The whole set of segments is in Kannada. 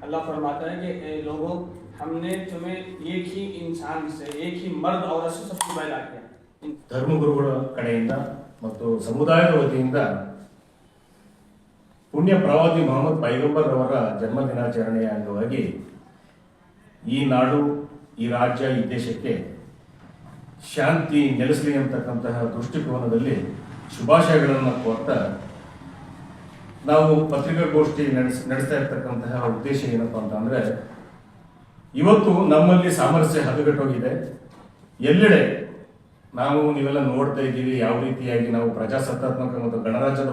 अल्लाह फरमाता है कि ए लोगों, हमने तुम्हें एक ही इंसान से, एक ही मर्द औरत से सबको पैदा किया. ಧರ್ಮಗುರುಗಳ ಕಡೆಯಿಂದ ಮತ್ತು ಸಮುದಾಯದ ವತಿಯಿಂದ ಪುಣ್ಯ ಪ್ರವಾದಿ ಮೊಹಮ್ಮದ್ ಪೈಗಂಬರ್ ಅವರ ಜನ್ಮ ದಿನಾಚರಣೆಯ ಅಂಗವಾಗಿ ಈ ನಾಡು, ಈ ರಾಜ್ಯ, ಈ ದೇಶಕ್ಕೆ ಶಾಂತಿ ನೆಲೆಸಲಿ ಅಂತಕ್ಕಂತಹ ದೃಷ್ಟಿಕೋನದಲ್ಲಿ ಶುಭಾಶಯಗಳನ್ನು ಕೋರ್ತಾ ನಾವು ಪತ್ರಿಕಾಗೋಷ್ಠಿ ನಡೆಸ್ತಾ ಇರ್ತಕ್ಕಂತಹ ಉದ್ದೇಶ ಏನಪ್ಪಾ ಅಂತಂದ್ರೆ, ಇವತ್ತು ನಮ್ಮಲ್ಲಿ ಸಾಮರಸ್ಯ ಹದಗೆಟ್ಟೋಗಿದೆ. ಎಲ್ಲೆಡೆ ನಾವು ನೀವೆಲ್ಲ ನೋಡ್ತಾ ಇದ್ದೀವಿ ಯಾವ ರೀತಿಯಾಗಿ ನಾವು ಪ್ರಜಾಸತ್ತಾತ್ಮಕ ಮತ್ತು ಗಣರಾಜ್ಯದ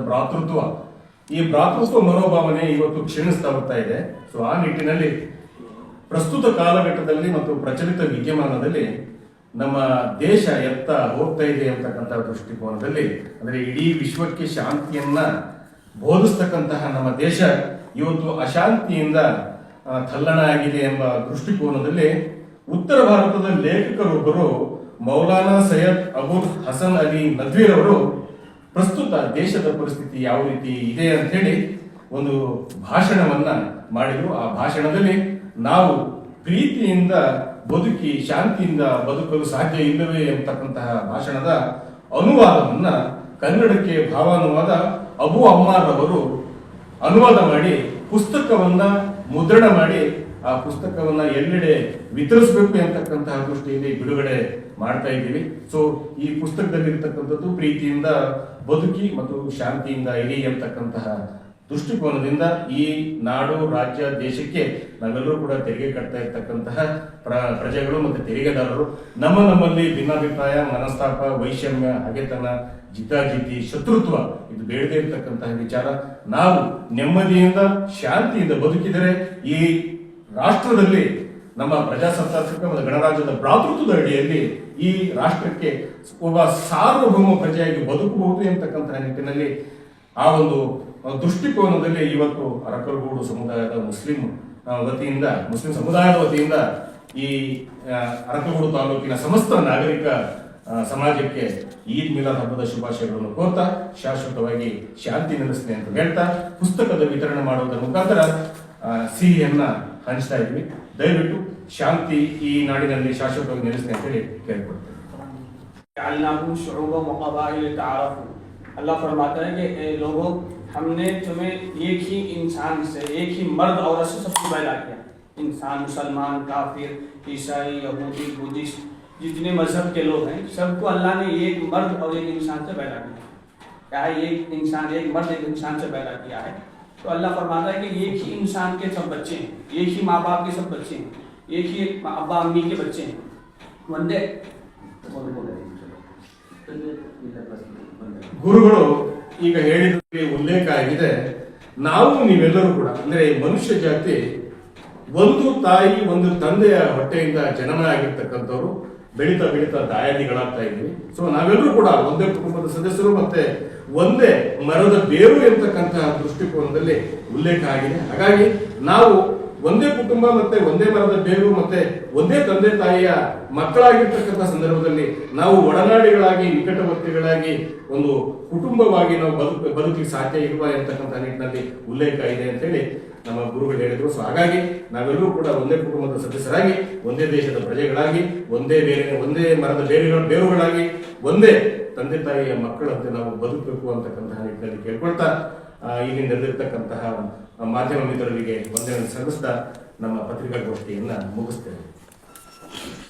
ಈ ಭ್ರಾತೃತ್ವ ಮನೋಭಾವನೆ ಇವತ್ತು ಕ್ಷೀಣಿಸ್ತಾ ಹೋಗ್ತಾ ಇದೆ. ಸೊ ಆ ನಿಟ್ಟಿನಲ್ಲಿ ಪ್ರಸ್ತುತ ಕಾಲಘಟ್ಟದಲ್ಲಿ ಮತ್ತು ಪ್ರಚಲಿತ ವಿದ್ಯಮಾನದಲ್ಲಿ ನಮ್ಮ ದೇಶ ಎತ್ತ ಹೋಗ್ತಾ ಇದೆ ಅಂತಕ್ಕಂಥ ದೃಷ್ಟಿಕೋನದಲ್ಲಿ, ಅಂದರೆ ಇಡೀ ವಿಶ್ವಕ್ಕೆ ಶಾಂತಿಯನ್ನ ಬೋಧಿಸ್ತಕ್ಕಂತಹ ನಮ್ಮ ದೇಶ ಇವತ್ತು ಅಶಾಂತಿಯಿಂದ ತಲ್ಲಣ ಆಗಿದೆ ಎಂಬ ದೃಷ್ಟಿಕೋನದಲ್ಲಿ ಉತ್ತರ ಭಾರತದ ಲೇಖಕರೊಬ್ಬರು ಮೌಲಾನಾ ಸೈಯದ್ ಅಬುಲ್ ಹಸನ್ ಅಲಿ ನದ್ವೀರ್ ಅವರು ಪ್ರಸ್ತುತ ದೇಶದ ಪರಿಸ್ಥಿತಿ ಯಾವ ರೀತಿ ಇದೆ ಅಂತ ಹೇಳಿ ಒಂದು ಭಾಷಣವನ್ನ ಮಾಡಿದ್ರು. ಆ ಭಾಷಣದಲ್ಲಿ ನಾವು ಪ್ರೀತಿಯಿಂದ ಬದುಕಿ ಶಾಂತಿಯಿಂದ ಬದುಕಲು ಸಾಧ್ಯ ಇಲ್ಲವೇ ಎಂಬತಕ್ಕಂತಹ ಭಾಷಣದ ಅನುವಾದವನ್ನ ಕನ್ನಡಕ್ಕೆ ಭಾವಾನುವಾದ ಅಬು ಅಮ್ಮಾರ್ ಅವರು ಅನುವಾದ ಮಾಡಿ ಪುಸ್ತಕವನ್ನ ಮುದ್ರಣ ಮಾಡಿ ಆ ಪುಸ್ತಕವನ್ನ ಎಲ್ಲೆಡೆ ವಿತರಿಸಬೇಕು ಎಂತಕ್ಕಂತಹ ದೃಷ್ಟಿಯಲ್ಲಿ ಬಿಡುಗಡೆ ಮಾಡ್ತಾ ಇದ್ದೀವಿ. ಸೊ ಈ ಪುಸ್ತಕದಲ್ಲಿ ಇರ್ತಕ್ಕಂಥದ್ದು ಪ್ರೀತಿಯಿಂದ ಬದುಕಿ ಮತ್ತು ಶಾಂತಿಯಿಂದ ಇರಿ ಎಂತಕ್ಕಂತಹ ದೃಷ್ಟಿಕೋನದಿಂದ ಈ ನಾಡು, ರಾಜ್ಯ, ದೇಶಕ್ಕೆ ನಾವೆಲ್ಲರೂ ಕೂಡ ತೆರಿಗೆ ಕಟ್ತಾ ಇರ್ತಕ್ಕಂತಹ ಪ್ರಜೆಗಳು ಮತ್ತು ತೆರಿಗೆದಾರರು ನಮ್ಮಲ್ಲಿ ಭಿನ್ನಾಭಿಪ್ರಾಯ, ಮನಸ್ತಾಪ, ವೈಷಮ್ಯ, ಹಗೆತನ, ಜಿತಾಜಿತಿ, ಶತ್ರುತ್ವ ಇದು ಬೇಡದೇ ಇರ್ತಕ್ಕಂತಹ ವಿಚಾರ. ನಾವು ನೆಮ್ಮದಿಯಿಂದ ಶಾಂತಿಯಿಂದ ಬದುಕಿದರೆ ಈ ರಾಷ್ಟ್ರದಲ್ಲಿ ನಮ್ಮ ಪ್ರಜಾಸತ್ತಾತ್ಮಕ ಮತ್ತು ಗಣರಾಜ್ಯದ ಭ್ರಾತೃತ್ವದ ಅಡಿಯಲ್ಲಿ ಈ ರಾಷ್ಟ್ರಕ್ಕೆ ಒಬ್ಬ ಸಾರ್ವಭೌಮ ಪ್ರಜೆಯಾಗಿ ಬದುಕಬಹುದು ಎಂತಕ್ಕಂತಹ ನಿಟ್ಟಿನಲ್ಲಿ ಆ ಒಂದು ದೃಷ್ಟಿಕೋನದಲ್ಲಿ ಇವತ್ತು ಅರಕಲಗೂಡು ಸಮುದಾಯದ ಮುಸ್ಲಿಂ ಸಮುದಾಯದ ವತಿಯಿಂದ ಈ ಅರಕಲಗೂಡು ತಾಲೂಕಿನ ಸಮಸ್ತ ನಾಗರಿಕ ಸಮಾಜಕ್ಕೆ ಈದ್ ಮಿಲಾದ್ ಹಬ್ಬದ ಶುಭಾಶಯಗಳನ್ನು ಕೋರ್ತಾ ಶಾಶ್ವತವಾಗಿ ಶಾಂತಿ ನೆಲೆಸಲಿ ಅಂತ ಹೇಳ್ತಾ ಪುಸ್ತಕದ ವಿತರಣೆ ಮಾಡುವುದರ ಮುಖಾಂತರ ಸಿಹಿಯನ್ನ ಹಂಚ್ತಾ ಇದ್ವಿ. ದಯವಿಟ್ಟು ಶಾಂತಿ ಈ ನಾಡಿನಲ್ಲಿ ಶಾಶ್ವತವಾಗಿ ನೆಲೆಸಲಿ ಅಂತ ಹೇಳಿ ಕೇಳ್ಕೊಡ್ತೇವೆ. अल्लाह फरमाता है कि ए लोगों, हमने तुम्हें एक ही इंसान से, एक ही मर्द औरत से सबको पैदा किया. इंसान, मुसलमान, काफिर, ईसाई, यहूदी, बुद्धिस्ट, जितने मजहब के लोग हैं सबको अल्लाह ने एक मर्द और एक इंसान से पैदा किया. क्या है? एक इंसान, एक मर्द एक इंसान से पैदा किया है. तो अल्लाह फरमाता है कि एक ही इंसान के सब बच्चे हैं, एक ही माँ बाप के सब बच्चे हैं, एक ही अब्बा अम्मी के बच्चे हैं. वंदे ಗುರುಗಳು ಈಗ ಹೇಳಿದ ಉಲ್ಲೇಖ ಆಗಿದೆ. ನಾವು ನೀವೆಲ್ಲರೂ ಕೂಡ, ಅಂದ್ರೆ ಮನುಷ್ಯ ಜಾತಿ ಒಂದು ತಾಯಿ ಒಂದು ತಂದೆಯ ಹೊಟ್ಟೆಯಿಂದ ಜನನ ಆಗಿರ್ತಕ್ಕಂಥವ್ರು ಬೆಳೀತಾ ಬೆಳೀತಾ ದಾಯಾದಿಗಳಾಗ್ತಾ ಇದ್ವಿ. ಸೊ ನಾವೆಲ್ಲರೂ ಕೂಡ ಒಂದೇ ಕುಟುಂಬದ ಸದಸ್ಯರು ಮತ್ತೆ ಒಂದೇ ಮರದ ಬೇರು ಎಂತಕ್ಕಂತಹ ದೃಷ್ಟಿಕೋನದಲ್ಲಿ ಉಲ್ಲೇಖ ಆಗಿದೆ. ಹಾಗಾಗಿ ನಾವು ಒಂದೇ ಕುಟುಂಬ ಮತ್ತೆ ಒಂದೇ ಮರದ ಬೇರು ಮತ್ತೆ ಒಂದೇ ತಂದೆ ತಾಯಿಯ ಮಕ್ಕಳಾಗಿರ್ತಕ್ಕಂಥ ಸಂದರ್ಭದಲ್ಲಿ ನಾವು ಒಡನಾಡಿಗಳಾಗಿ, ನಿಕಟವರ್ತಿಗಳಾಗಿ, ಒಂದು ಕುಟುಂಬವಾಗಿ ನಾವು ಬದುಕಲಿಕ್ಕೆ ಸಾಧ್ಯ ಇರುವ ಎಂತಕ್ಕಂಥ ನಿಟ್ಟಿನಲ್ಲಿ ಉಲ್ಲೇಖ ಇದೆ ಅಂತ ಹೇಳಿ ನಮ್ಮ ಗುರುಗಳು ಹೇಳಿದ್ರು. ಸೊ ಹಾಗಾಗಿ ನಾವೆಲ್ಲರೂ ಕೂಡ ಒಂದೇ ಕುಟುಂಬದ ಸದಸ್ಯರಾಗಿ, ಒಂದೇ ದೇಶದ ಪ್ರಜೆಗಳಾಗಿ, ಒಂದೇ ಮರದ ಬೇರುಗಳಾಗಿ, ಒಂದೇ ತಂದೆ ತಾಯಿಯ ಮಕ್ಕಳಂತೆ ನಾವು ಬದುಕಬೇಕು ಅಂತಕ್ಕಂತಹ ನಿಟ್ಟಿನಲ್ಲಿ ಕೇಳ್ಕೊಳ್ತಾ ಇಲ್ಲಿ ನಡೆದಿರ್ತಕ್ಕಂತಹ ಮಾಧ್ಯಮ ಮಿತ್ರರಿಗೆ ವಂದನೆ ಸಲ್ಲಿಸ್ತಾ ನಮ್ಮ ಪತ್ರಿಕಾಗೋಷ್ಠಿಯನ್ನ ಮುಗಿಸ್ತೇವೆ.